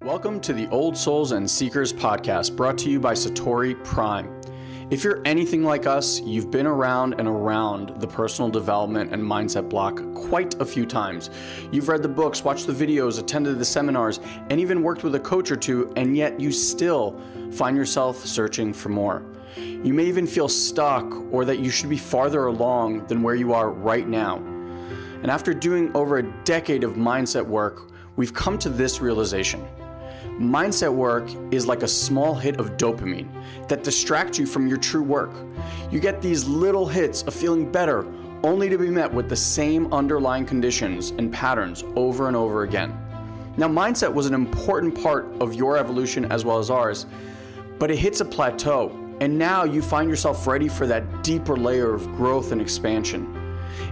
Welcome to the Old Souls and Seekers podcast, brought to you by Satori Prime. If you're anything like us, you've been around and around the personal development and mindset block quite a few times. You've read the books, watched the videos, attended the seminars, and even worked with a coach or two, and yet you still find yourself searching for more. You may even feel stuck or that you should be farther along than where you are right now. And after doing over a decade of mindset work, we've come to this realization. Mindset work is like a small hit of dopamine that distracts you from your true work. You get these little hits of feeling better, only to be met with the same underlying conditions and patterns over and over again. Now, mindset was an important part of your evolution as well as ours, but it hits a plateau, and now you find yourself ready for that deeper layer of growth and expansion.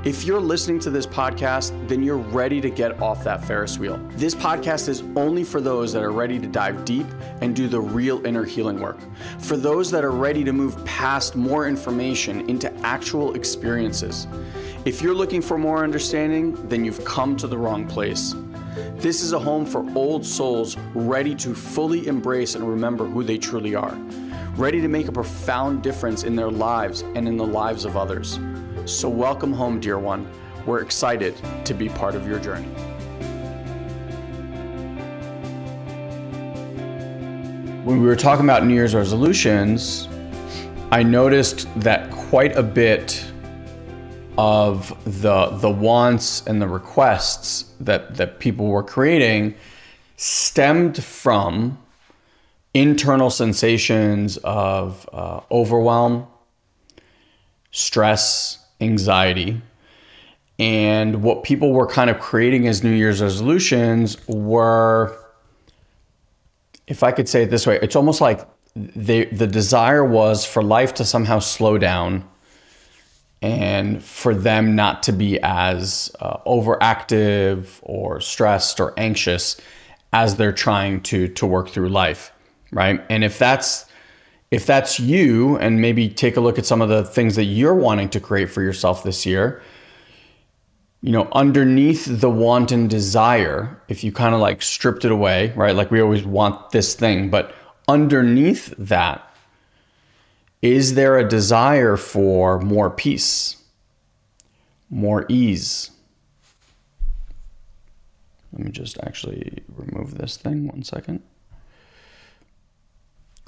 If you're listening to this podcast, then you're ready to get off that Ferris wheel. This podcast is only for those that are ready to dive deep and do the real inner healing work. For those that are ready to move past more information into actual experiences. If you're looking for more understanding, then you've come to the wrong place. This is a home for old souls ready to fully embrace and remember who they truly are. Ready to make a profound difference in their lives and in the lives of others. So welcome home, dear one. We're excited to be part of your journey. When we were talking about New Year's resolutions, I noticed that quite a bit of the wants and the requests that people were creating stemmed from internal sensations of overwhelm, stress, anxiety. And what people were kind of creating as New Year's resolutions were, if I could say it this way, it's almost like the desire was for life to somehow slow down and for them not to be as overactive or stressed or anxious as they're trying to work through life, right? And if that's you, and maybe take a look at some of the things that you're wanting to create for yourself this year, underneath the want and desire, if you kind of like stripped it away, right? Like we always want this thing, but underneath that, is there a desire for more peace, more ease? Let me just actually remove this thing 1 second.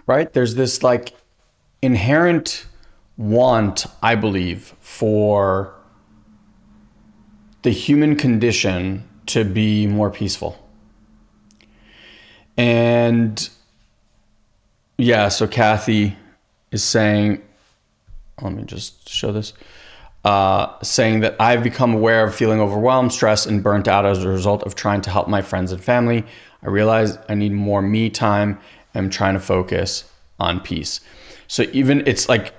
Right? There's this like inherent want, I believe, for the human condition to be more peaceful. And yeah, so Kathy is saying, let me just show this, saying that I've become aware of feeling overwhelmed, stressed, and burnt out as a result of trying to help my friends and family. I realize I need more me time. I'm trying to focus on peace. So even it's like,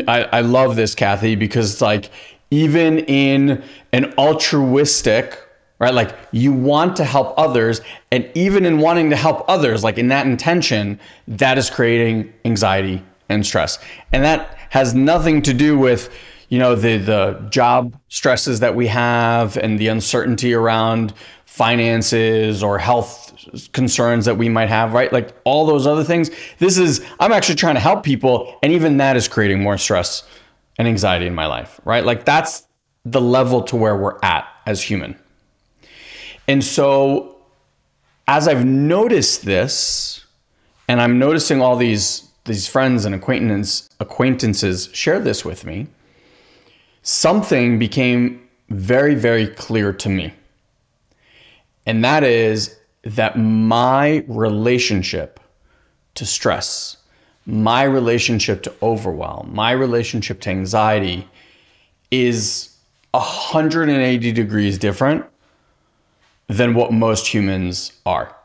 I love this, Kathy, because it's like, even in an altruistic, right? Like you want to help others, and even in wanting to help others, like in that intention, that is creating anxiety and stress. And that has nothing to do with, the job stresses that we have and the uncertainty around finances or health concerns that we might have, right? Like all those other things. I'm actually trying to help people, and even that is creating more stress and anxiety in my life, right? Like that's the level to where we're at as human. And so as I've noticed this, and I'm noticing all these friends and acquaintances share this with me, something became very, very clear to me. And that is that my relationship to stress, my relationship to overwhelm, my relationship to anxiety is 180 degrees different than what most humans are.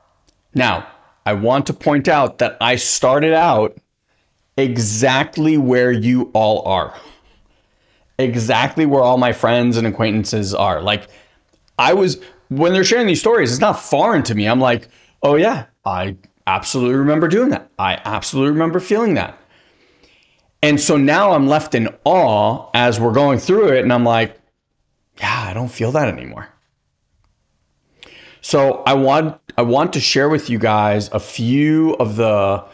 Now, I want to point out that I started out exactly where you all are. Exactly where all my friends and acquaintances are. Like when they're sharing these stories, it's not foreign to me. I'm like, oh yeah, I absolutely remember doing that. I absolutely remember feeling that. And so now I'm left in awe as we're going through it. And I'm like, yeah, I don't feel that anymore. So I want I want to share with you guys a few of the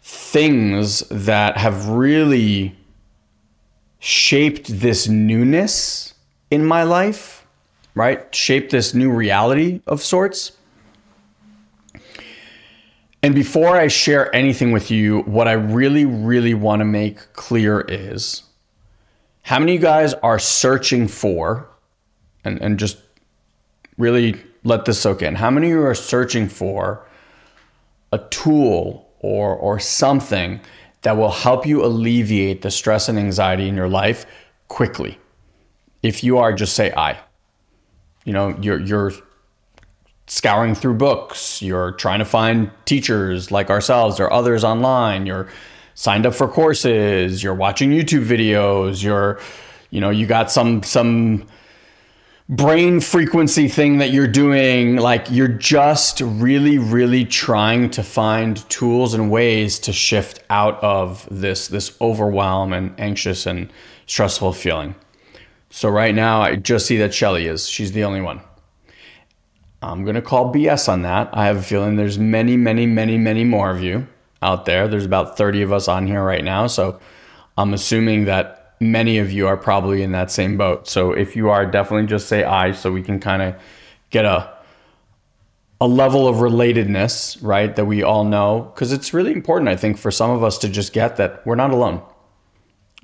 things that have really shaped this newness in my life, right? Shaped this new reality of sorts. And before I share anything with you, what I really, really want to make clear is how many of you guys are searching for, and just really let this soak in, how many of you are searching for a tool or something that will help you alleviate the stress and anxiety in your life quickly? If you are, just say I. You know, you're scouring through books, you're trying to find teachers like ourselves or others online, you're signed up for courses, you're watching YouTube videos, you got some brain frequency thing that you're doing, like you're just really, really trying to find tools and ways to shift out of this overwhelm and anxious and stressful feeling. So right now I just see that Shelly is. She's the only one. I'm going to call BS on that. I have a feeling there's many, many, many, many more of you out there. There's about 30 of us on here right now. So I'm assuming that many of you are probably in that same boat. So if you are, definitely just say I, so we can kind of get a level of relatedness, right? That we all know. Because it's really important, I think, for some of us to just get that we're not alone.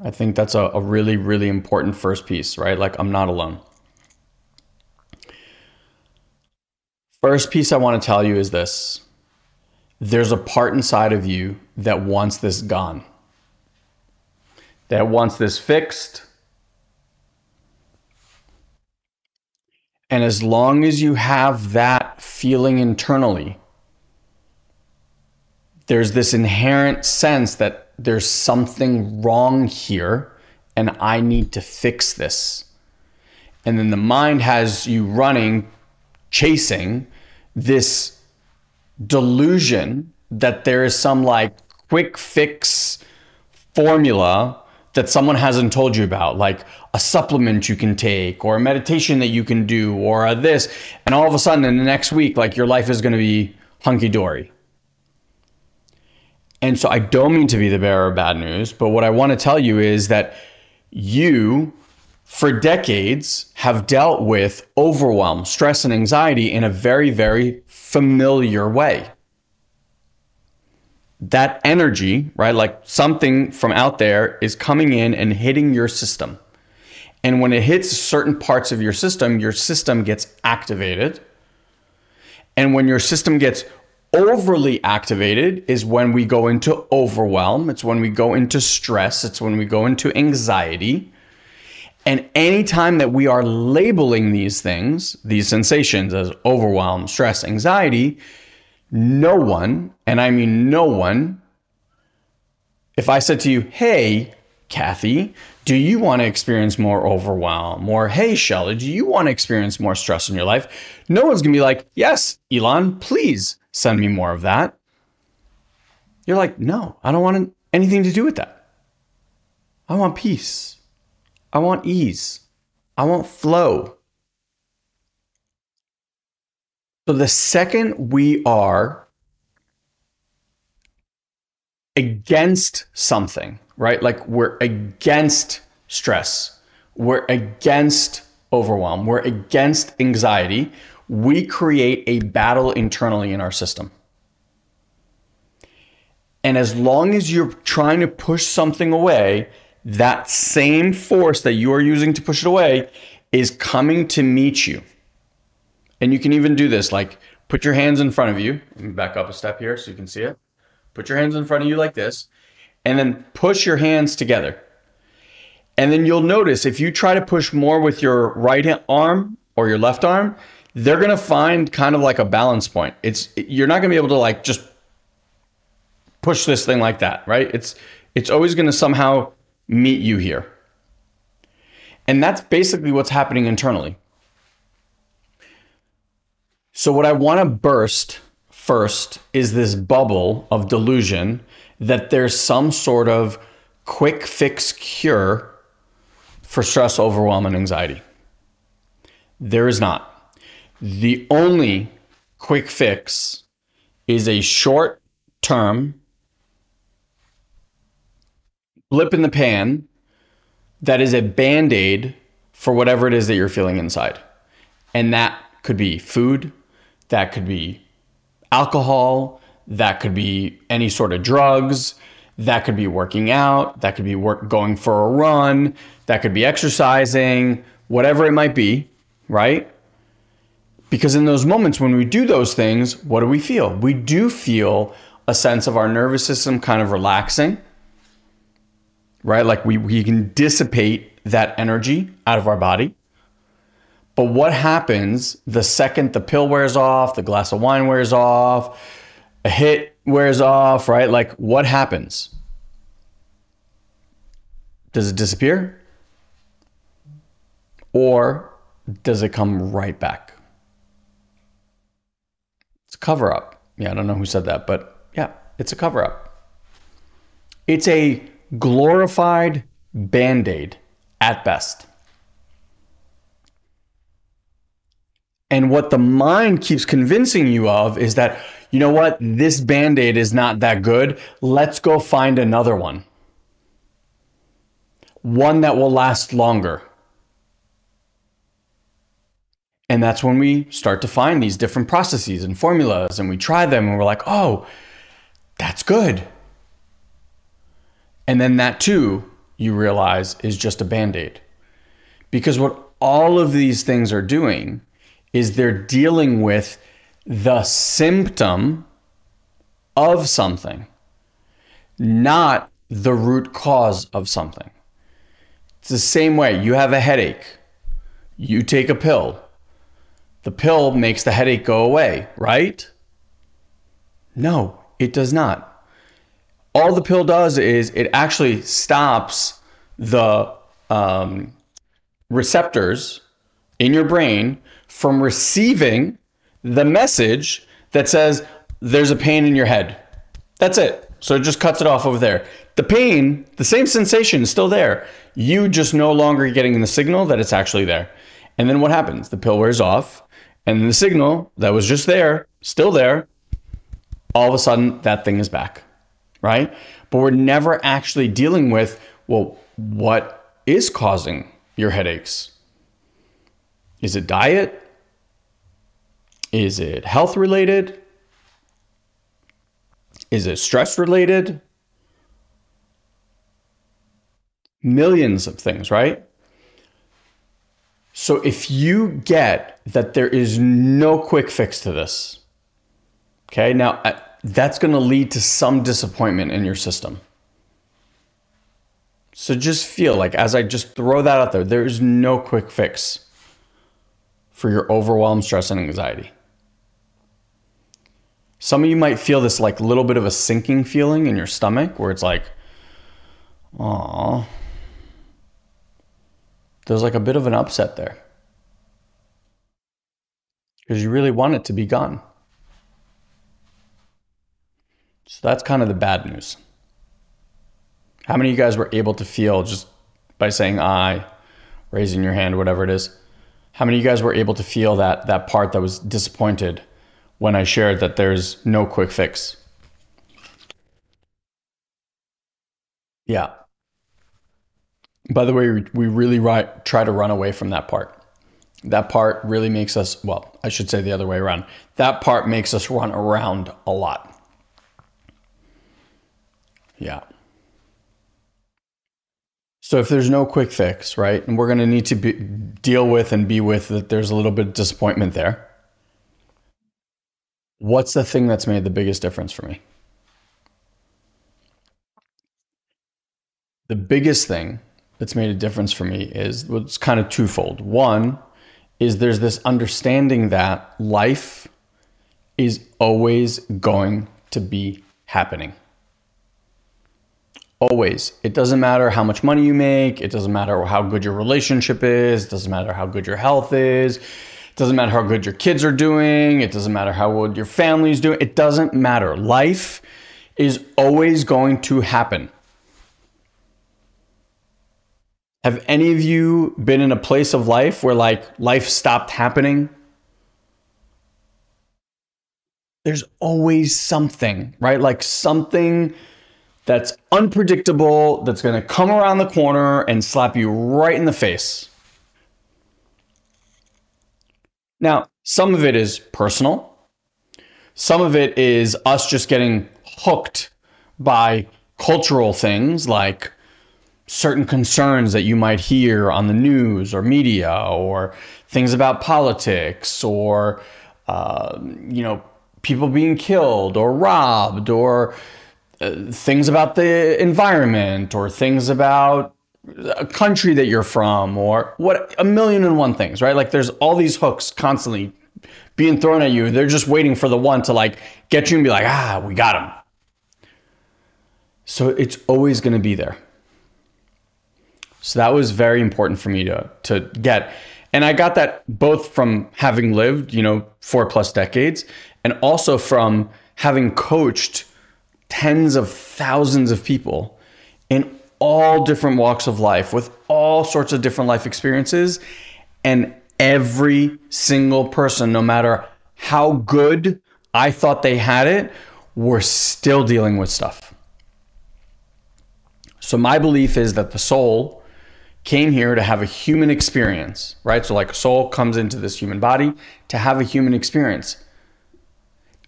I think that's a really, really important first piece, right? Like, I'm not alone. First piece I want to tell you is this. There's a part inside of you that wants this gone, that wants this fixed. And as long as you have that feeling internally, there's this inherent sense that there's something wrong here and I need to fix this. And then the mind has you running, chasing this delusion that there is some like quick fix formula that someone hasn't told you about, like a supplement you can take or a meditation that you can do or a this, and all of a sudden in the next week, like your life is going to be hunky-dory. And so I don't mean to be the bearer of bad news, but what I want to tell you is that you, for decades, have dealt with overwhelm, stress, and anxiety in a very, very familiar way. That energy, right, like something from out there is coming in and hitting your system. And when it hits certain parts of your system gets activated. And when your system gets overly activated is when we go into overwhelm. It's when we go into stress. It's when we go into anxiety. And anytime that we are labeling these things, these sensations as overwhelm, stress, anxiety, no one, and I mean no one, if I said to you, hey, Kathy, do you want to experience more overwhelm? Or, hey, Shelly, do you want to experience more stress in your life? No one's going to be like, yes, Elon, please send me more of that. You're like, no, I don't want anything to do with that. I want peace. I want ease. I want flow. So the second we are against something, right? Like we're against stress, we're against overwhelm, we're against anxiety, we create a battle internally in our system. And as long as you're trying to push something away, that same force that you are using to push it away is coming to meet you. And you can even do this, like put your hands in front of you. Let me back up a step here so you can see it. Put your hands in front of you like this, and then push your hands together. And then you'll notice if you try to push more with your right arm or your left arm, they're going to find kind of like a balance point. You're not going to be able to like just push this thing like that, right? It's always going to somehow meet you here. And that's basically what's happening internally. So what I want to burst first is this bubble of delusion that there's some sort of quick fix cure for stress, overwhelm, and anxiety. There is not. The only quick fix is a short term blip in the pan that is a band aid for whatever it is that you're feeling inside. And that could be food, that could be alcohol, that could be any sort of drugs, that could be working out, that could be going for a run, that could be exercising, whatever it might be, right? Because in those moments when we do those things, what do we feel? We do feel a sense of our nervous system kind of relaxing, right? Like we can dissipate that energy out of our body. But what happens the second the pill wears off, the glass of wine wears off, a hit wears off, right? Like what happens? Does it disappear? Or does it come right back? It's a cover up. Yeah, I don't know who said that, but yeah, it's a cover up. It's a glorified band-aid at best. And what the mind keeps convincing you of is that, you know what, this band-aid is not that good. Let's go find another one. One that will last longer. And that's when we start to find these different processes and formulas and we try them and we're like, oh, that's good. And then that too, you realize, is just a band-aid. Because what all of these things are doing is they're dealing with the symptom of something, not the root cause of something. It's the same way. You have a headache. You take a pill. The pill makes the headache go away, right? No, it does not. All the pill does is it actually stops the receptors in your brain from receiving the message that says there's a pain in your head. That's it. So it just cuts it off over there. The pain, the same sensation is still there. You just no longer getting the signal that it's actually there. And then what happens? The pill wears off and the signal that was just there, still there, all of a sudden that thing is back, right? But we're never actually dealing with, well, what is causing your headaches? Is it diet? Is it health related? Is it stress related? Millions of things, right? So if you get that there is no quick fix to this, okay, now that's going to lead to some disappointment in your system. So just feel like, as I just throw that out there, there is no quick fix for your overwhelm, stress, and anxiety. Some of you might feel this like little bit of a sinking feeling in your stomach where it's like, oh, there's like a bit of an upset there because you really want it to be gone. So that's kind of the bad news. How many of you guys were able to feel just by saying I, raising your hand, whatever it is? How many of you guys were able to feel that part that was disappointed when I shared that there's no quick fix? Yeah. By the way, we really try to run away from that part. That part really makes us, well, I should say the other way around. That part makes us run around a lot. Yeah. So if there's no quick fix, right, and we're going to need to deal with and be with that there's a little bit of disappointment there, what's the thing that's made the biggest difference for me? The biggest thing that's made a difference for me is, well, it's kind of twofold. One is there's this understanding that life is always going to be happening. Always. It doesn't matter how much money you make. It doesn't matter how good your relationship is. It doesn't matter how good your health is. It doesn't matter how good your kids are doing. It doesn't matter how good your family is doing. It doesn't matter. Life is always going to happen. Have any of you been in a place of life where like life stopped happening? There's always something, right? Like something that's unpredictable, that's going to come around the corner and slap you right in the face. Now, some of it is personal. Some of it is us just getting hooked by cultural things like certain concerns that you might hear on the news or media, or things about politics, or you know, people being killed or robbed, or things about the environment, or things about a country that you're from, or what, a million and one things, right? Like there's all these hooks constantly being thrown at you. They're just waiting for the one to like get you and be like, ah, we got him. So it's always going to be there. So that was very important for me to get. And I got that both from having lived, 4+ decades, and also from having coached tens of thousands of people in all different walks of life with all sorts of different life experiences. And every single person, no matter how good I thought they had it, were still dealing with stuff. So my belief is that the soul came here to have a human experience, right? So like a soul comes into this human body to have a human experience.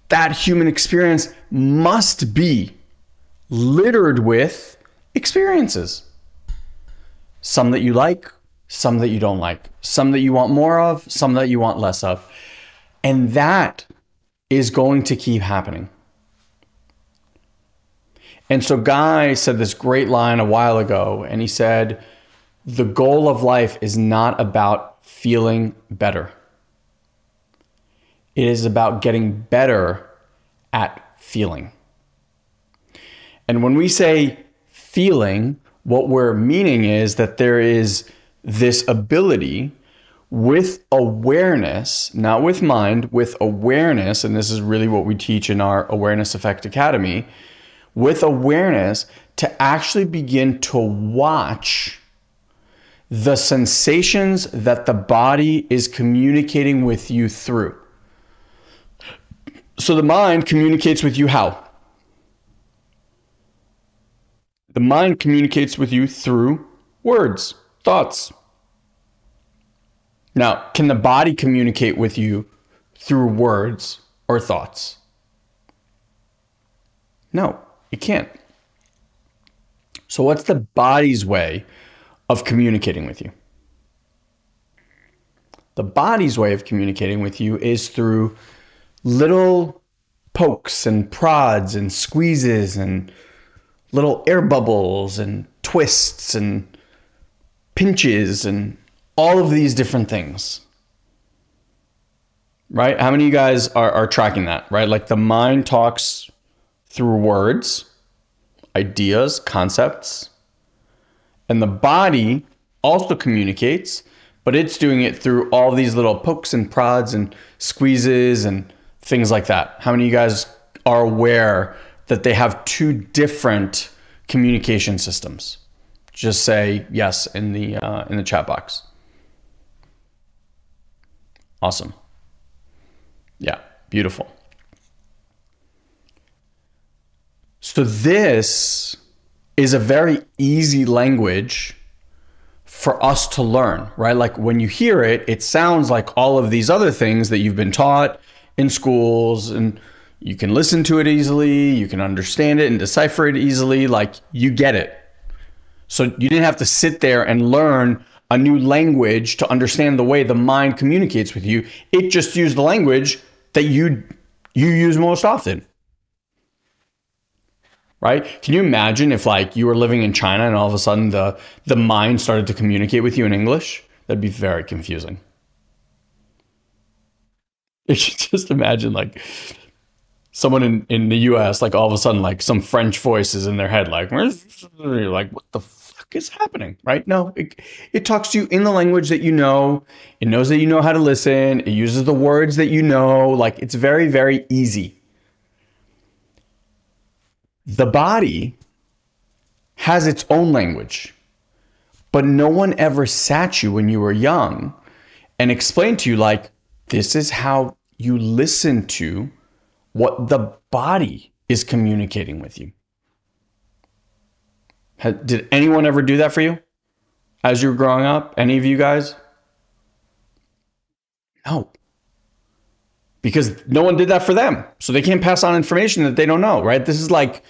That human experience must be littered with experiences. Some that you like, some that you don't like, some that you want more of, some that you want less of. And that is going to keep happening. And so Guy said this great line a while ago, and he said, the goal of life is not about feeling better. It is about getting better at feeling. And when we say feeling, what we're meaning is that there is this ability with awareness, not with mind, with awareness, and this is really what we teach in our Awareness Effect Academy, with awareness to actually begin to watch the sensations that the body is communicating with you through. So the mind communicates with you how? The mind communicates with you through words, thoughts. Now, can the body communicate with you through words or thoughts? No, it can't. So what's the body's way of communicating with you? The body's way of communicating with you is through little pokes and prods and squeezes and little air bubbles and twists and pinches and all of these different things. Right? How many of you guys are tracking that, right? Like the mind talks through words, ideas, concepts, and the body also communicates, but it's doing it through all these little pokes and prods and squeezes and things like that. How many of you guys are aware that they have two different communication systems? Just say yes in the chat box. Awesome. Yeah, beautiful. So this is a very easy language for us to learn, right? Like when you hear it, it sounds like all of these other things that you've been taught in schools, and you can listen to it easily, you can understand it and decipher it easily, like you get it. So you didn't have to sit there and learn a new language to understand the way the mind communicates with you. It just used the language that you use most often. Right? Can you imagine if like you were living in China and all of a sudden the mind started to communicate with you in English? That'd be very confusing. You should just imagine like someone in the US, like all of a sudden like some French voice is in their head, like, you're like, what the fuck is happening? Right? No, it talks to you in the language that you know. It knows that you know how to listen. It uses the words that you know. Like it's very, very easy. The body has its own language, but no one ever sat you when you were young and explained to you like, this is how you listen to what the body is communicating with you. Did anyone ever do that for you as you were growing up? Any of you guys? No. Because no one did that for them. So they can't pass on information that they don't know, right? This is like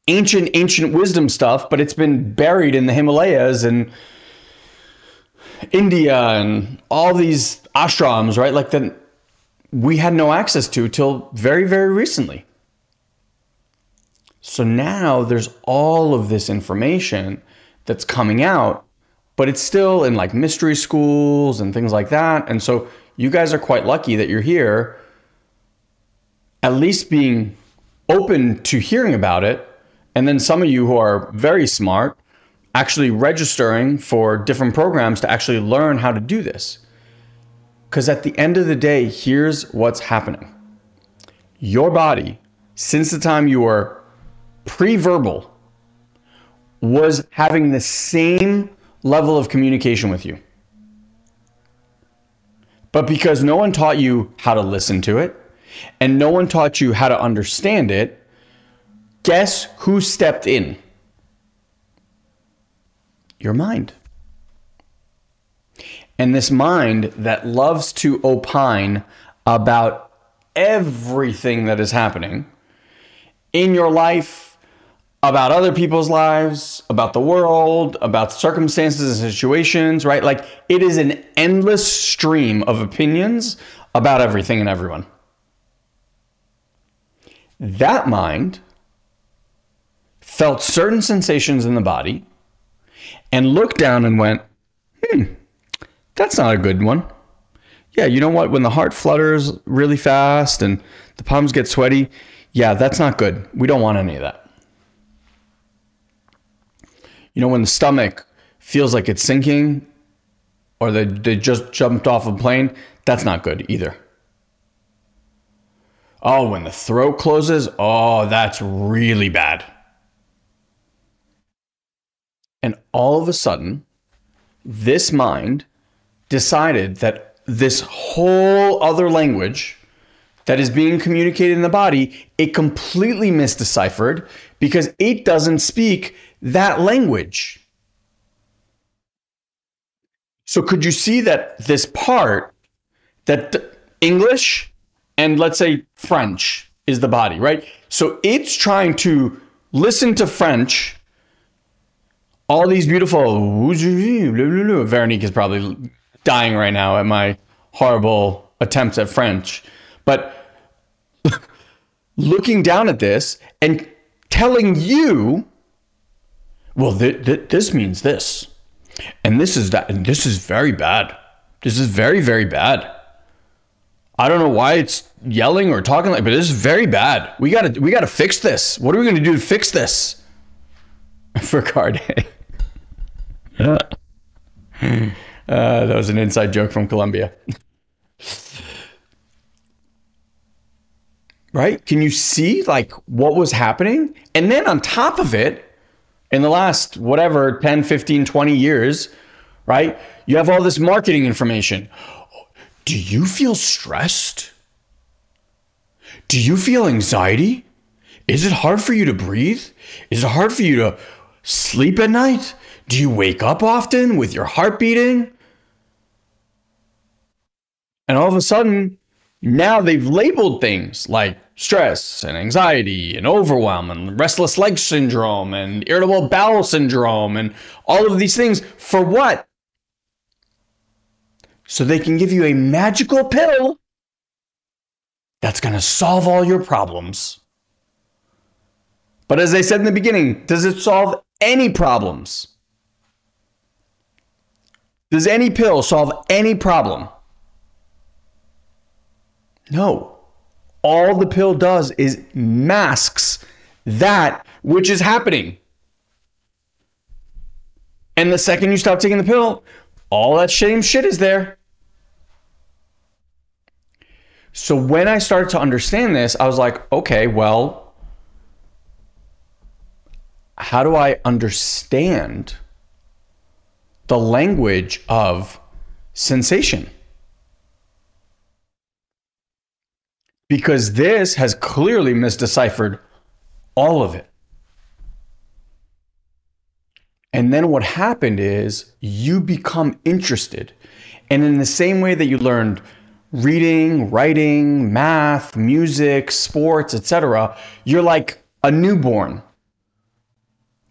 ancient wisdom stuff, but it's been buried in the Himalayas and India and all these ashrams, right? Like that we had no access to till very, very recently. So now there's all of this information that's coming out, but it's still in like mystery schools and things like that. And so you guys are quite lucky that you're here, at least being open to hearing about it. And then some of you who are very smart, actually registering for different programs to actually learn how to do this. Because at the end of the day, here's what's happening. Your body, since the time you were pre-verbal, was having the same level of communication with you. But because no one taught you how to listen to it, and no one taught you how to understand it, guess who stepped in? Your mind. And this mind that loves to opine about everything that is happening in your life, about other people's lives, about the world, about circumstances and situations, right? Like it is an endless stream of opinions about everything and everyone. That mind felt certain sensations in the body and looked down and went, that's not a good one. Yeah, you know what? When the heart flutters really fast and the palms get sweaty, yeah, that's not good. We don't want any of that. You know, when the stomach feels like it's sinking or they just jumped off a plane, that's not good either. Oh, when the throat closes, oh, that's really bad. And all of a sudden, this mind decided that this whole other language that is being communicated in the body, it completely misdeciphered because it doesn't speak that language. So could you see that this part, that English and let's say French is the body, right? So it's trying to listen to French, all these beautiful, Veronique is probably dying right now at my horrible attempts at French, but looking down at this and telling you, well, this means this, and this is that, and this is very bad. This is very, very bad. I don't know why it's yelling or talking like, but this is very bad. We gotta fix this. What are we gonna do to fix this? For Carde. That was an inside joke from Colombia. Right? Can you see like what was happening? And then on top of it, in the last whatever 10, 15, 20 years, right? You have all this marketing information. Do you feel stressed? Do you feel anxiety? Is it hard for you to breathe? Is it hard for you to sleep at night? Do you wake up often with your heart beating? And all of a sudden, now they've labeled things like stress and anxiety and overwhelm and restless leg syndrome and irritable bowel syndrome and all of these things for what? So they can give you a magical pill that's going to solve all your problems. But as I said in the beginning, does it solve any problems? Does any pill solve any problem? No. All the pill does is masks that which is happening. And the second you stop taking the pill, all that same shit is there. So when I started to understand this, I was like, okay, well, how do I understand the language of sensation? because this has clearly misdeciphered all of it. And then what happened is you become interested. And in the same way that you learned reading, writing, math, music, sports, etc., you're like a newborn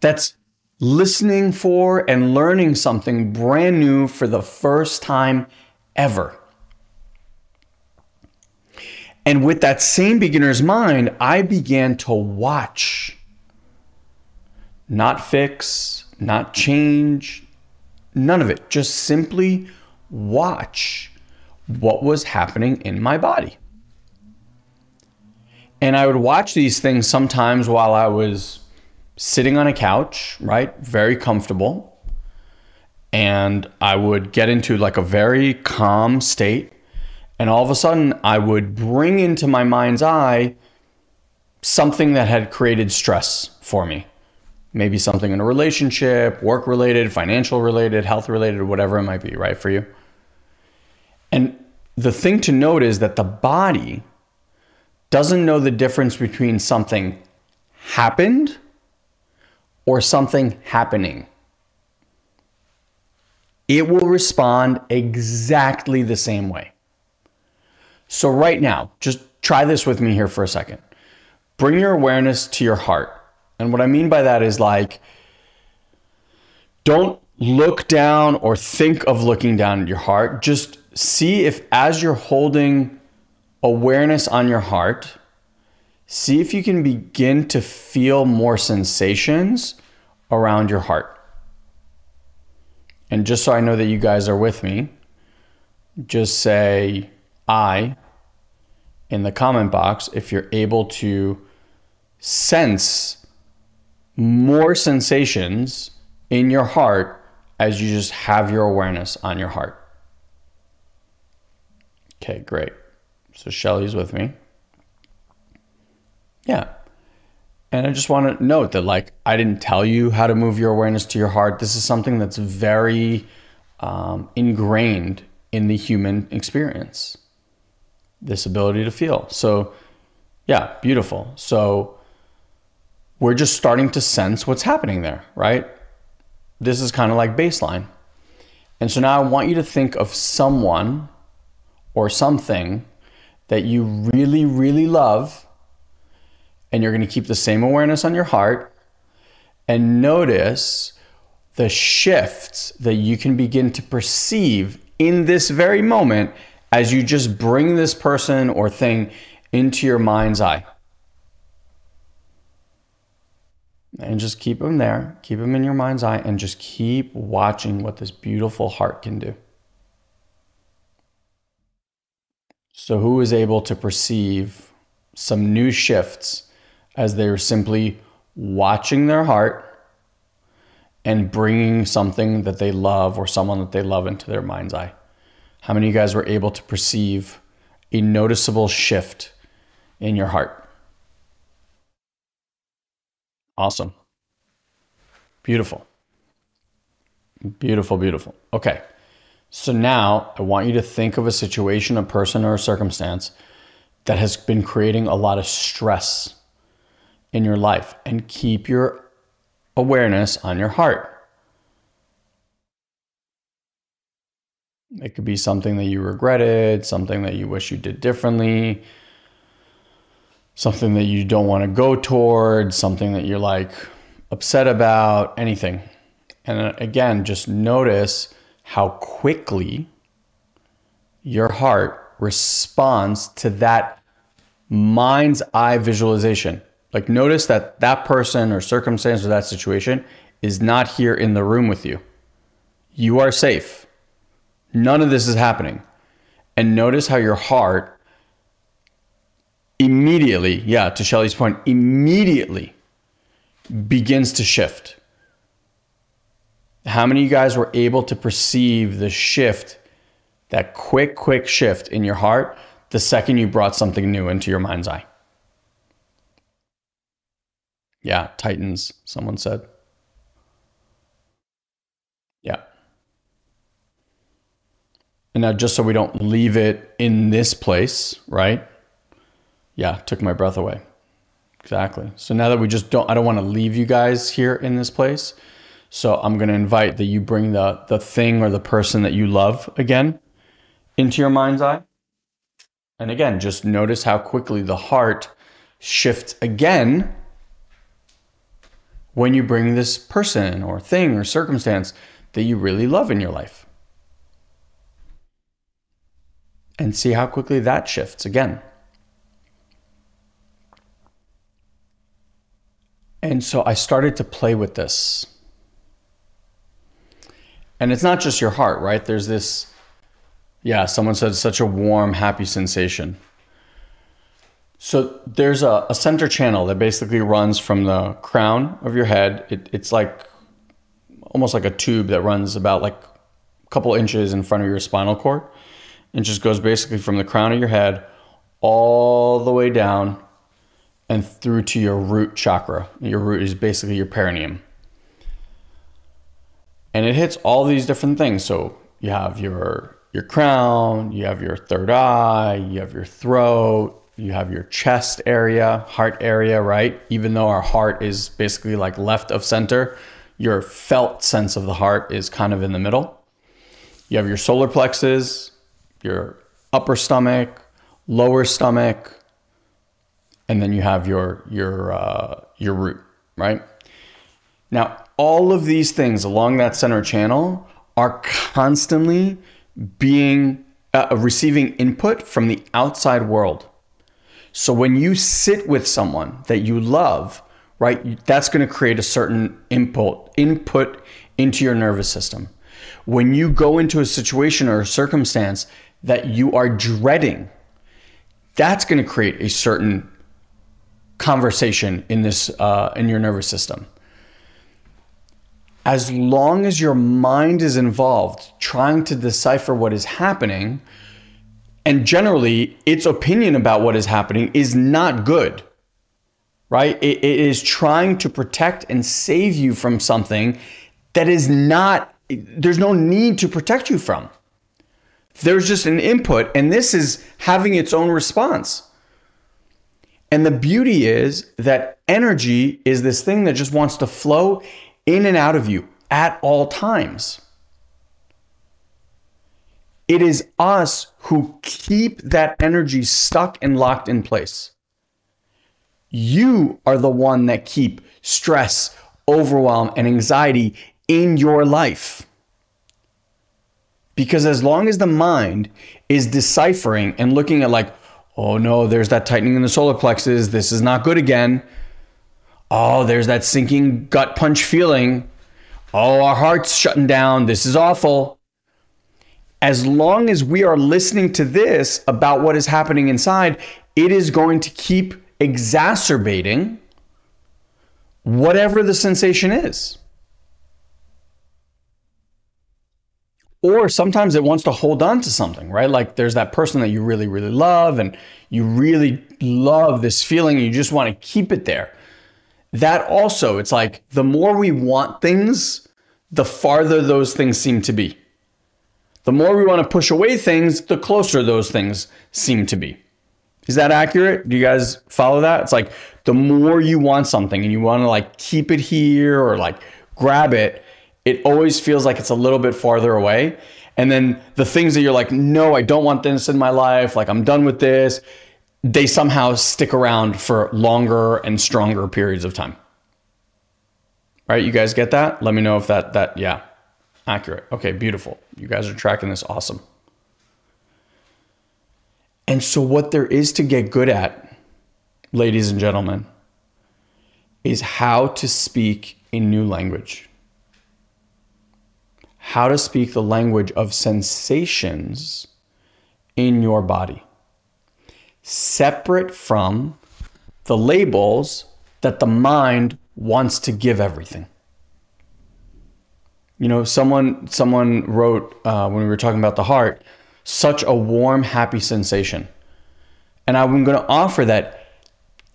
that's listening for and learning something brand new for the first time ever. And with that same beginner's mind, I began to watch, not fix, not change, none of it. Just simply watch what was happening in my body. And I would watch these things sometimes while I was sitting on a couch, right? Very comfortable. And I would get into like a very calm state. And all of a sudden, I would bring into my mind's eye something that had created stress for me. Maybe something in a relationship, work related, financial related, health related, whatever it might be, right, for you. And the thing to note is that the body doesn't know the difference between something happened or something happening. It will respond exactly the same way. So right now, just try this with me here for a second. Bring your awareness to your heart. And what I mean by that is like, don't look down or think of looking down at your heart. Just see if as you're holding awareness on your heart, see if you can begin to feel more sensations around your heart. And just so I know that you guys are with me, just say I in the comment box if you're able to sense more sensations in your heart as you just have your awareness on your heart. Okay, great. So Shelly's with me. Yeah. And I just want to note that, like, I didn't tell you how to move your awareness to your heart. This is something that's very ingrained in the human experience, this ability to feel. So, yeah, beautiful. So we're just starting to sense what's happening there, right? This is kind of like baseline. And so now I want you to think of someone or something that you really, really love, and you're going to keep the same awareness on your heart and notice the shifts that you can begin to perceive in this very moment as you just bring this person or thing into your mind's eye. And just keep them there, keep them in your mind's eye, and just keep watching what this beautiful heart can do. So who is able to perceive some new shifts as they're simply watching their heart and bringing something that they love or someone that they love into their mind's eye? How many of you guys were able to perceive a noticeable shift in your heart? Awesome. Beautiful. Beautiful, beautiful. Okay. So now I want you to think of a situation, a person, or a circumstance that has been creating a lot of stress in your life, and keep your awareness on your heart. It could be something that you regretted, something that you wish you did differently, something that you don't want to go towards, something that you're like upset about, anything. And again, just notice how quickly your heart responds to that mind's eye visualization. Like, notice that that person or circumstance or that situation is not here in the room with you. You are safe. None of this is happening. And notice how your heart immediately, yeah, to Shelly's point, immediately begins to shift. How many of you guys were able to perceive the shift, that quick shift in your heart the second you brought something new into your mind's eye? Yeah, Titans, someone said. Yeah. And now, just so we don't leave it in this place, right? Yeah, took my breath away. Exactly. So now that I don't want to leave you guys here in this place. So I'm going to invite that you bring the thing or the person that you love again into your mind's eye. And again, just notice how quickly the heart shifts again when you bring this person or thing or circumstance that you really love in your life. And see how quickly that shifts again. And so I started to play with this. And it's not just your heart, right? There's this, someone said such a warm, happy sensation. So there's a center channel that basically runs from the crown of your head. It's like almost like a tube that runs about like a couple inches in front of your spinal cord. And just goes basically from the crown of your head all the way down and through to your root chakra. Your root is basically your perineum. And it hits all these different things. So you have your crown, you have your third eye, you have your throat, you have your chest area, heart area, right? Even though our heart is basically like left of center, your felt sense of the heart is kind of in the middle. You have your solar plexus, your upper stomach, lower stomach, and then you have your root, right? Now, all of these things along that center channel are constantly being receiving input from the outside world. So when you sit with someone that you love, right, that's going to create a certain input into your nervous system. When you go into a situation or a circumstance that you are dreading, that's going to create a certain conversation in your nervous system. As long as your mind is involved trying to decipher what is happening, and generally its opinion about what is happening is not good, right? It is trying to protect and save you from something that is not, there's no need to protect you from. There's just an input, and this is having its own response. And the beauty is that energy is this thing that just wants to flow in and out of you at all times. It is us who keep that energy stuck and locked in place. You are the one that keep stress, overwhelm, and anxiety in your life. Because as long as the mind is deciphering and looking at like, oh no, there's that tightening in the solar plexus, this is not good again. Oh, there's that sinking gut punch feeling. Oh, our heart's shutting down, this is awful. As long as we are listening to this about what is happening inside, it is going to keep exacerbating whatever the sensation is. Or sometimes it wants to hold on to something, right? Like there's that person that you really, really love and you really love this feeling and you just want to keep it there. That also, it's like the more we want things, the farther those things seem to be. The more we want to push away things, the closer those things seem to be. Is that accurate? Do you guys follow that? It's like the more you want something and you want to like keep it here or like grab it, it always feels like it's a little bit farther away. And then the things that you're like, no, I don't want this in my life. Like I'm done with this. They somehow stick around for longer and stronger periods of time. Right? You guys get that? Let me know if that yeah, accurate. Okay, beautiful. You guys are tracking this. Awesome. And so what there is to get good at, ladies and gentlemen, is how to speak a new language. How to speak the language of sensations in your body, separate from the labels that the mind wants to give everything. You know, someone wrote when we were talking about the heart, such a warm, happy sensation. And I'm going to offer that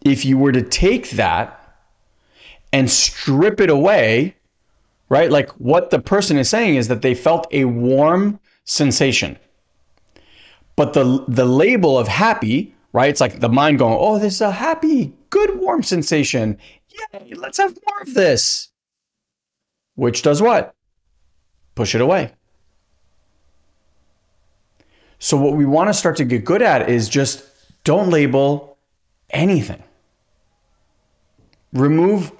if you were to take that and strip it away, right? Like what the person is saying is that they felt a warm sensation. But the label of happy, right? It's like the mind going, oh, this is a happy, good, warm sensation. Yay, let's have more of this. Which does what? Push it away. So what we want to start to get good at is just don't label anything. Remove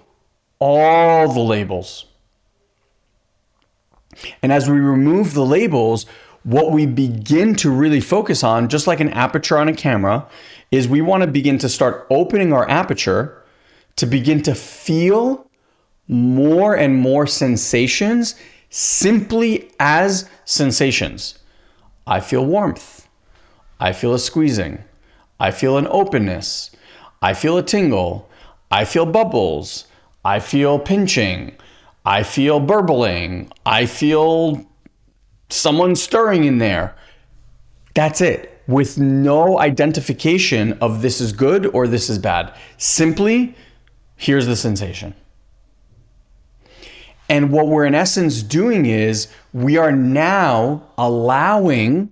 all the labels. And as we remove the labels, what we begin to really focus on, just like an aperture on a camera, is we want to begin to start opening our aperture to begin to feel more and more sensations simply as sensations. I feel warmth. I feel a squeezing. I feel an openness. I feel a tingle. I feel bubbles. I feel pinching. I feel burbling. I feel someone stirring in there. That's it. With no identification of this is good or this is bad. Simply, here's the sensation. And what we're in essence doing is we are now allowing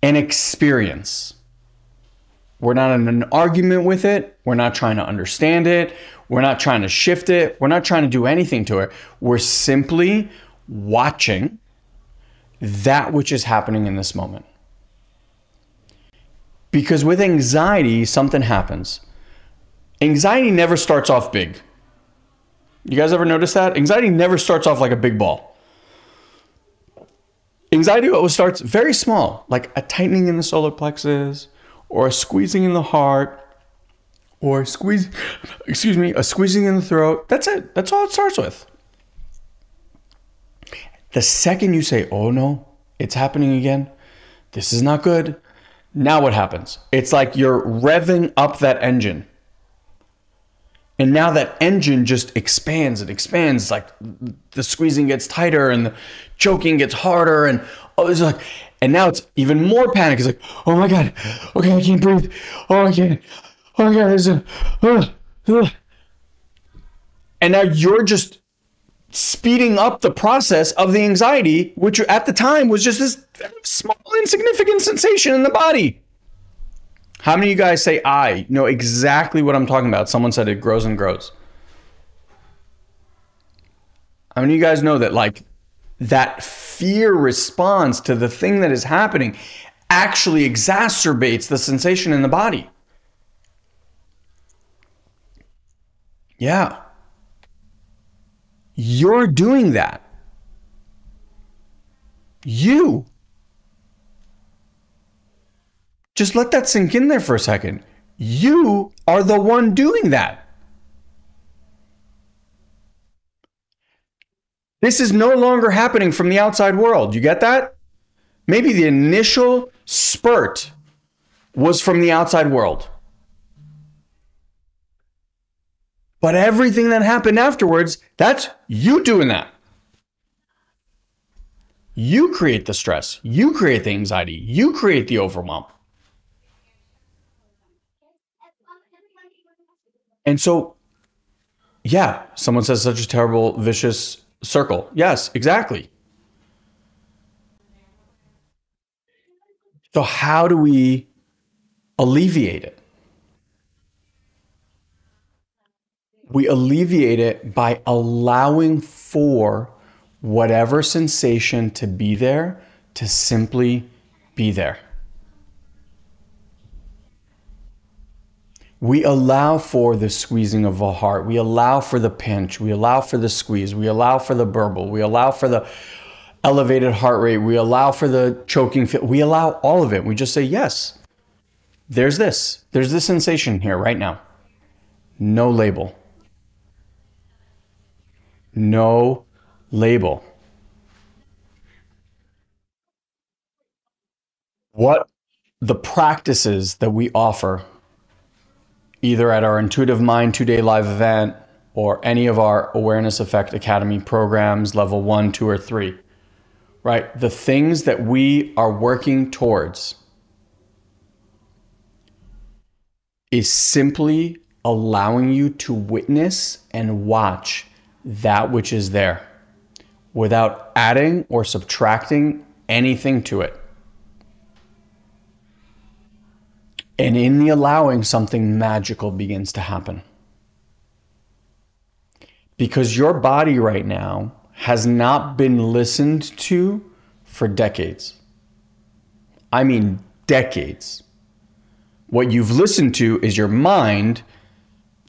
an experience. We're not in an argument with it. We're not trying to understand it. We're not trying to shift it. We're not trying to do anything to it. We're simply watching that which is happening in this moment. Because with anxiety, something happens. Anxiety never starts off big. You guys ever notice that? Anxiety never starts off like a big ball. Anxiety always starts very small, like a tightening in the solar plexus, or a squeezing in the heart, or a squeezing in the throat. That's it. That's all it starts with. The second you say, oh no, it's happening again, this is not good, now what happens? It's like you're revving up that engine. And now that engine just expands and expands. It's like the squeezing gets tighter and the choking gets harder. And it's like, and now it's even more panic. It's like, oh my God, okay, I can't breathe. Oh, I can't. Oh my God, and now you're just speeding up the process of the anxiety, which at the time was just this small, insignificant sensation in the body. How many of you guys say I know exactly what I'm talking about? Someone said it grows and grows. How many of you guys know that like that fear response to the thing that is happening actually exacerbates the sensation in the body? Yeah. You're doing that. You. Just let that sink in there for a second. You are the one doing that. This is no longer happening from the outside world. You get that? Maybe the initial spurt was from the outside world. But everything that happened afterwards, that's you doing that. You create the stress. You create the anxiety. You create the overwhelm. And so, yeah, someone says such a terrible, vicious circle. Yes, exactly. So, how do we alleviate it? We alleviate it by allowing for whatever sensation to be there, to simply be there. We allow for the squeezing of the heart. We allow for the pinch. We allow for the squeeze. We allow for the burble. We allow for the elevated heart rate. We allow for the choking feel. We allow all of it. We just say, yes, there's this. There's this sensation here right now. No label. No label. What the practices that we offer, either at our Intuitive Mind 2-day live event or any of our Awareness Effect Academy programs, level 1, 2, or 3, right? The things that we are working towards is simply allowing you to witness and watch that which is there without adding or subtracting anything to it. And in the allowing, something magical begins to happen. Because your body right now has not been listened to for decades. I mean, decades. What you've listened to is your mind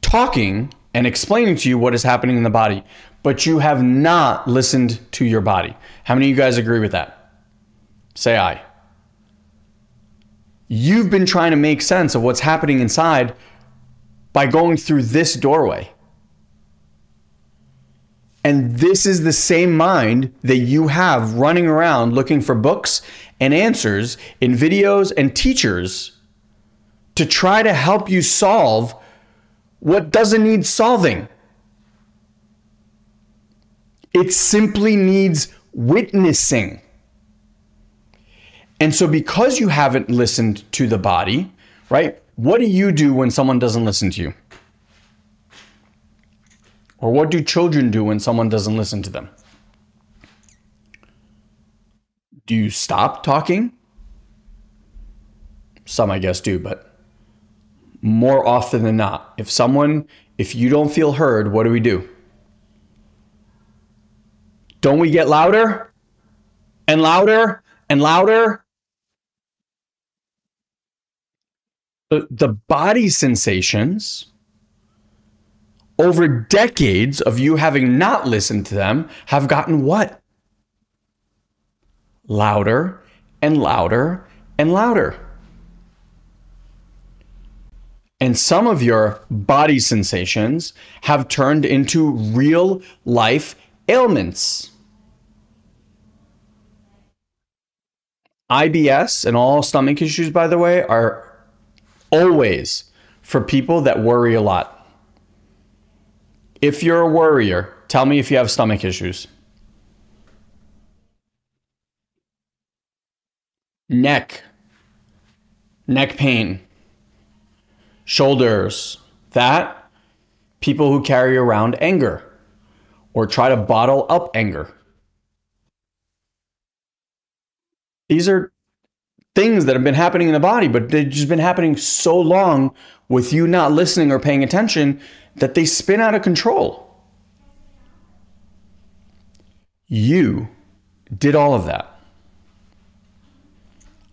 talking and explaining to you what is happening in the body, but you have not listened to your body. How many of you guys agree with that? Say aye. You've been trying to make sense of what's happening inside by going through this doorway. And this is the same mind that you have running around looking for books and answers in videos and teachers to try to help you solve what doesn't need solving. It simply needs witnessing. And so because you haven't listened to the body, right? What do you do when someone doesn't listen to you? Or what do children do when someone doesn't listen to them? Do you stop talking? Some, I guess, do, but more often than not, if you don't feel heard, what do? Don't we get louder and louder and louder? The body sensations over decades of you having not listened to them have gotten what? Louder and louder and louder. And some of your body sensations have turned into real life ailments. IBS and all stomach issues, by the way, are always for people that worry a lot. If you're a worrier, tell me if you have stomach issues. Neck pain, shoulders, that, people who carry around anger or try to bottle up anger. These are things that have been happening in the body, but they've just been happening so long with you not listening or paying attention that they spin out of control. You did all of that.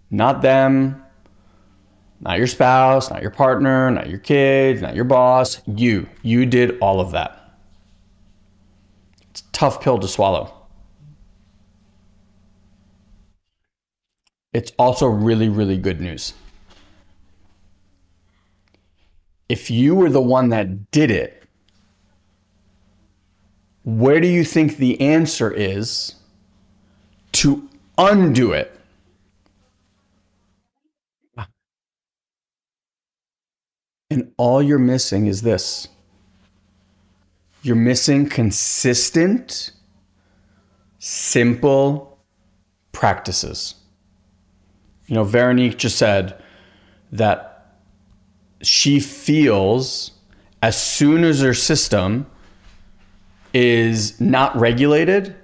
Not them, not your spouse, not your partner, not your kids, not your boss. You did all of that. It's a tough pill to swallow. It's also really, really good news. If you were the one that did it, where do you think the answer is to undo it? And all you're missing is this. You're missing consistent, simple practices. You know, Veronique just said that she feels as soon as her system is not regulated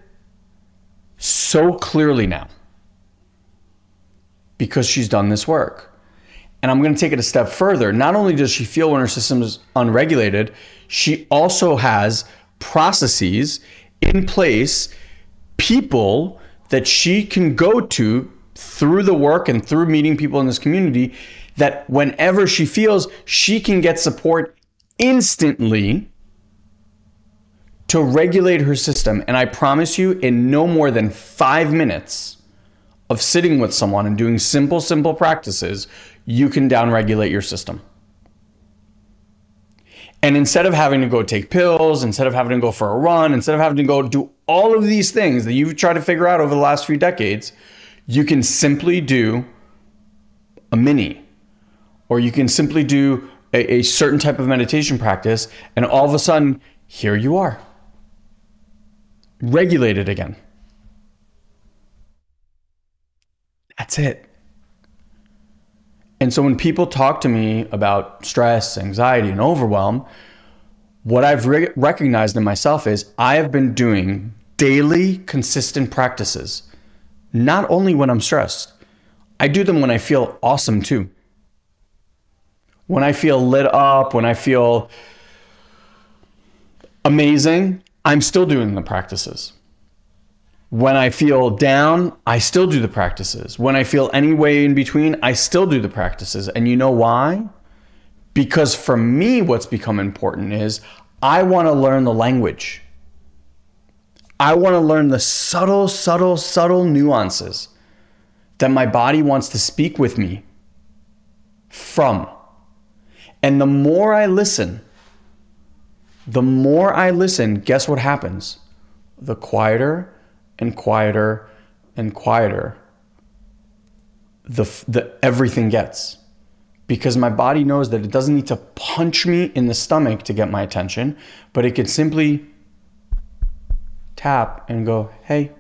so clearly now because she's done this work. And I'm going to take it a step further. Not only does she feel when her system is unregulated, she also has processes in place, people that she can go to through the work and through meeting people in this community, that whenever she feels, she can get support instantly to regulate her system. And I promise you, in no more than 5 minutes of sitting with someone and doing simple practices, you can downregulate your system. And instead of having to go take pills, instead of having to go for a run, instead of having to go do all of these things that you've tried to figure out over the last few decades, you can simply do a mini, or you can simply do a certain type of meditation practice, and all of a sudden, here you are, regulated again. That's it. And so when people talk to me about stress, anxiety, and overwhelm, what I've recognized in myself is I have been doing daily, consistent practices, not only when I'm stressed. I do them when I feel awesome too. When I feel lit up, when I feel amazing, I'm still doing the practices. When I feel down, I still do the practices. When I feel any way in between, I still do the practices. And you know why? Because for me, what's become important is I want to learn the language. I want to learn the subtle, subtle, subtle nuances that my body wants to speak with me from. And the more I listen, guess what happens? The quieter and quieter and quieter the everything gets. Because my body knows that it doesn't need to punch me in the stomach to get my attention, but it can simply tap and go, hey,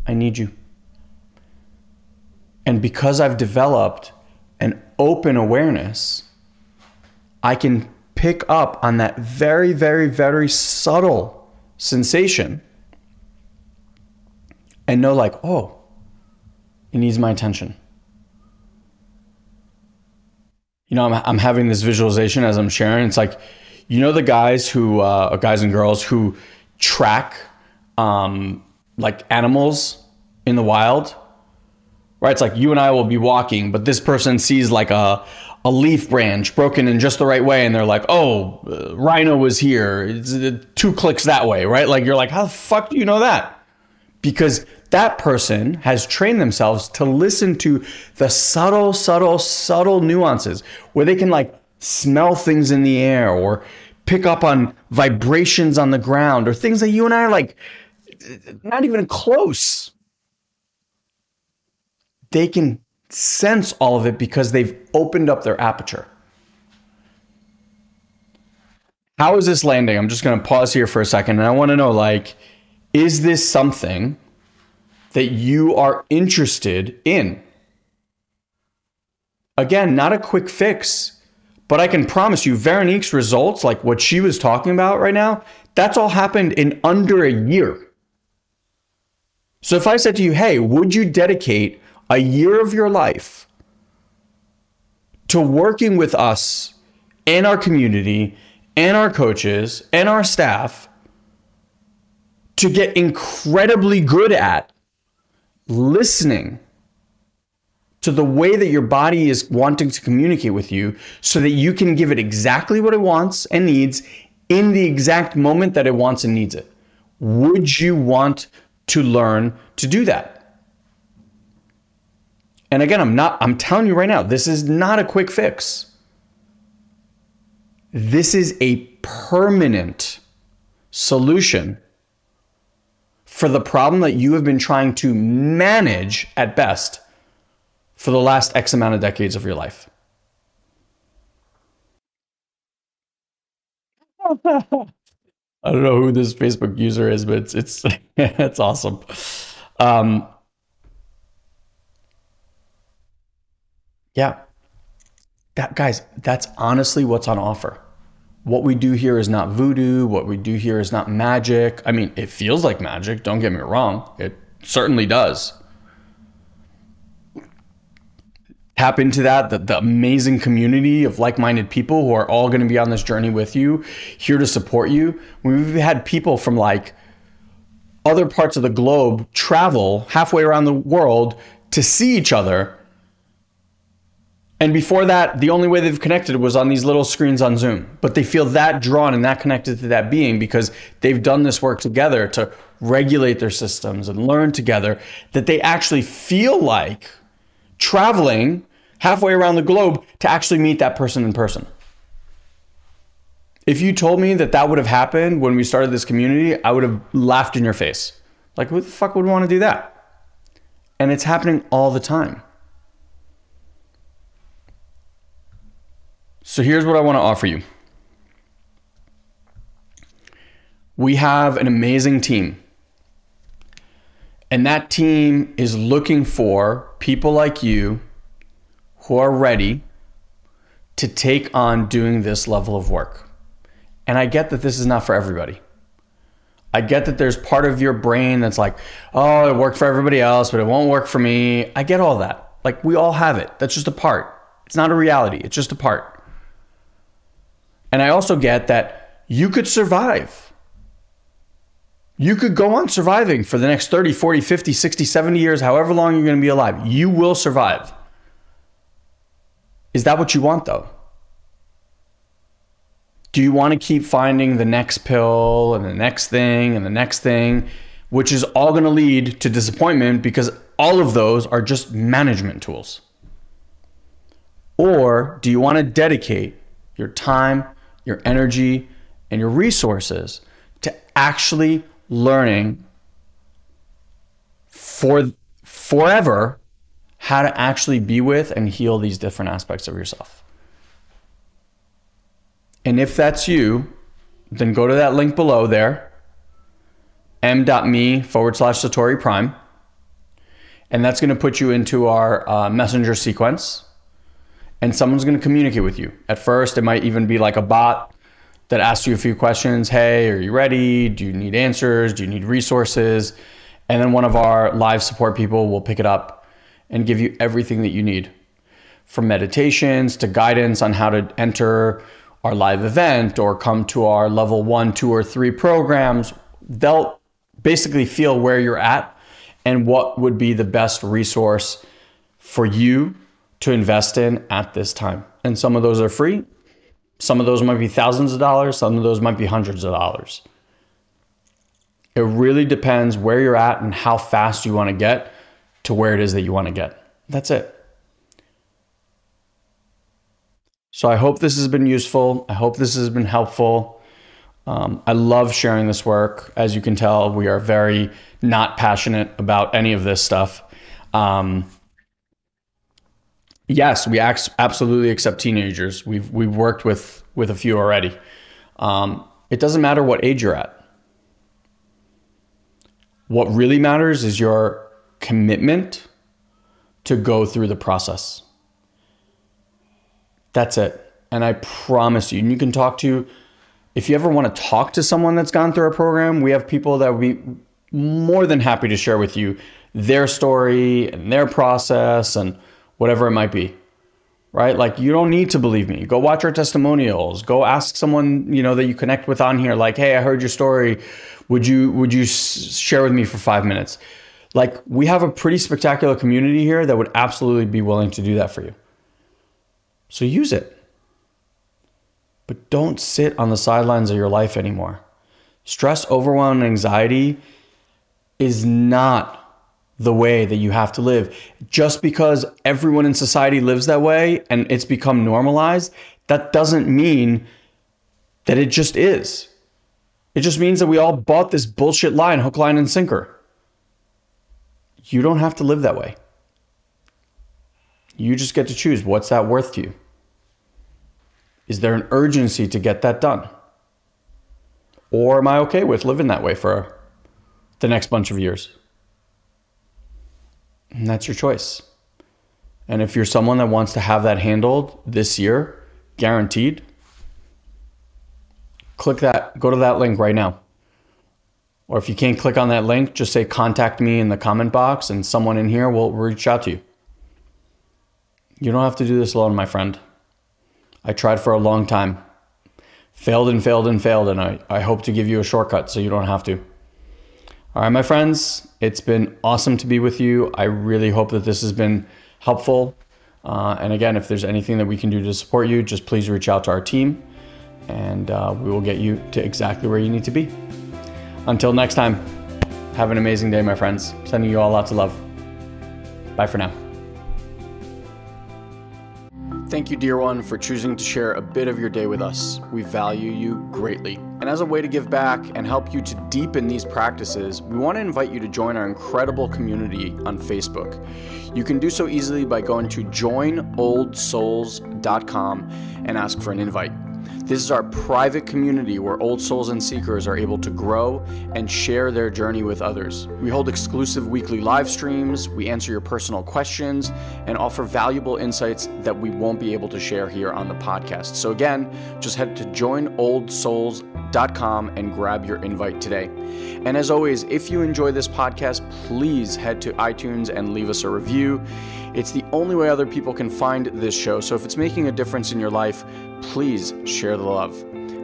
I need you. And because I've developed an open awareness, I can pick up on that very, very, very subtle sensation and know like, oh, it needs my attention. You know, I'm having this visualization as I'm sharing. It's like, you know, the guys and girls who track like animals in the wild, right? It's like you and I will be walking, but this person sees like a leaf branch broken in just the right way. And they're like, oh, rhino was here. It's 2 clicks that way, right? Like, you're like, how the fuck do you know that? Because that person has trained themselves to listen to the subtle, subtle, subtle nuances where they can like smell things in the air or pick up on vibrations on the ground or things that you and I are like, not even close. They can sense all of it because they've opened up their aperture. How is this landing? I'm just going to pause here for a second. And I want to know, like, is this something that you are interested in? Again, not a quick fix, but I can promise you Veronique's results, like what she was talking about right now, that's all happened in under a year. So if I said to you, hey, would you dedicate a year of your life to working with us and our community and our coaches and our staff to get incredibly good at listening to the way that your body is wanting to communicate with you so that you can give it exactly what it wants and needs in the exact moment that it wants and needs it? Would you want to learn to do that? And again, I'm telling you right now, this is not a quick fix. This is a permanent solution for the problem that you have been trying to manage at best for the last X amount of decades of your life. I don't know who this Facebook user is, but it's it's awesome. Um, yeah, guys, that's honestly what's on offer. What we do here is not voodoo. What we do here is not magic. I mean, it feels like magic. Don't get me wrong. It certainly does. Tap into that, the amazing community of like-minded people who are all going to be on this journey with you, here to support you. We've had people from like other parts of the globe travel halfway around the world to see each other. And before that, the only way they've connected was on these little screens on Zoom. But they feel that drawn and that connected to that being because they've done this work together to regulate their systems and learn together, that they actually feel like traveling halfway around the globe to actually meet that person in person. If you told me that that would have happened when we started this community, I would have laughed in your face. Like, who the fuck would want to do that? And it's happening all the time. So here's what I want to offer you. We have an amazing team. And that team is looking for people like you who are ready to take on doing this level of work. And I get that this is not for everybody. I get that there's part of your brain that's like, oh, it worked for everybody else, but it won't work for me. I get all that. Like, we all have it. That's just a part. It's not a reality. It's just a part. And I also get that you could survive. You could go on surviving for the next 30, 40, 50, 60, 70 years, however long you're going to be alive. You will survive. Is that what you want, though? Do you want to keep finding the next pill and the next thing and the next thing, which is all going to lead to disappointment because all of those are just management tools? Or do you want to dedicate your time, your energy, and your resources to actually learning for forever how to actually be with and heal these different aspects of yourself? And if that's you, then go to that link below there, m.me/Satori Prime. And that's going to put you into our messenger sequence. And someone's going to communicate with you. At first, it might even be like a bot that asks you a few questions. Hey, are you ready? Do you need answers? Do you need resources? And then one of our live support people will pick it up and give you everything that you need, from meditations to guidance on how to enter our live event or come to our level 1, 2, or 3 programs. They'll basically feel where you're at and what would be the best resource for you to invest in at this time. And some of those are free. Some of those might be thousands of dollars. Some of those might be hundreds of dollars. It really depends where you're at and how fast you want to get to where it is that you want to get. That's it. So I hope this has been useful. I hope this has been helpful. I love sharing this work. As you can tell, we are very not passionate about any of this stuff. Yes, we absolutely accept teenagers. We've worked with a few already. It doesn't matter what age you're at. What really matters is your commitment to go through the process. That's it. And I promise you, and you can talk to, if you ever want to talk to someone that's gone through our program, we have people that would be more than happy to share with you their story and their process and whatever it might be, right? Like, you don't need to believe me. Go watch our testimonials. Go ask someone, that you connect with on here. Like, hey, I heard your story. Would you share with me for 5 minutes? Like, we have a pretty spectacular community here that would absolutely be willing to do that for you. So use it. But don't sit on the sidelines of your life anymore. Stress, overwhelm, and anxiety is not the way that you have to live. Just because everyone in society lives that way and it's become normalized, that doesn't mean that it just is. It just means that we all bought this bullshit line, hook, line, and sinker. You don't have to live that way. You just get to choose what's that worth to you. Is there an urgency to get that done? Or am I okay with living that way for the next bunch of years? And that's your choice. And if you're someone that wants to have that handled this year, guaranteed, click that, go to that link right now. Or if you can't click on that link, just say contact me in the comment box and someone in here will reach out to you. You don't have to do this alone, my friend. I tried for a long time. Failed and failed and failed, and I hope to give you a shortcut so you don't have to. All right, my friends, it's been awesome to be with you. I really hope that this has been helpful. And again, if there's anything that we can do to support you, just please reach out to our team, and we will get you to exactly where you need to be. Until next time, have an amazing day, my friends. Sending you all lots of love. Bye for now. Thank you, dear one, for choosing to share a bit of your day with us. We value you greatly. And as a way to give back and help you to deepen these practices, we want to invite you to join our incredible community on Facebook. You can do so easily by going to joinoldsouls.com and ask for an invite. This is our private community where old souls and seekers are able to grow and share their journey with others. We hold exclusive weekly live streams, we answer your personal questions, and offer valuable insights that we won't be able to share here on the podcast. So again, just head to joinoldsouls.com and grab your invite today. And as always, if you enjoy this podcast, please head to iTunes and leave us a review. It's the only way other people can find this show. So if it's making a difference in your life, please share the love.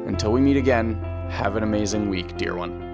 Until we meet again, have an amazing week, dear one.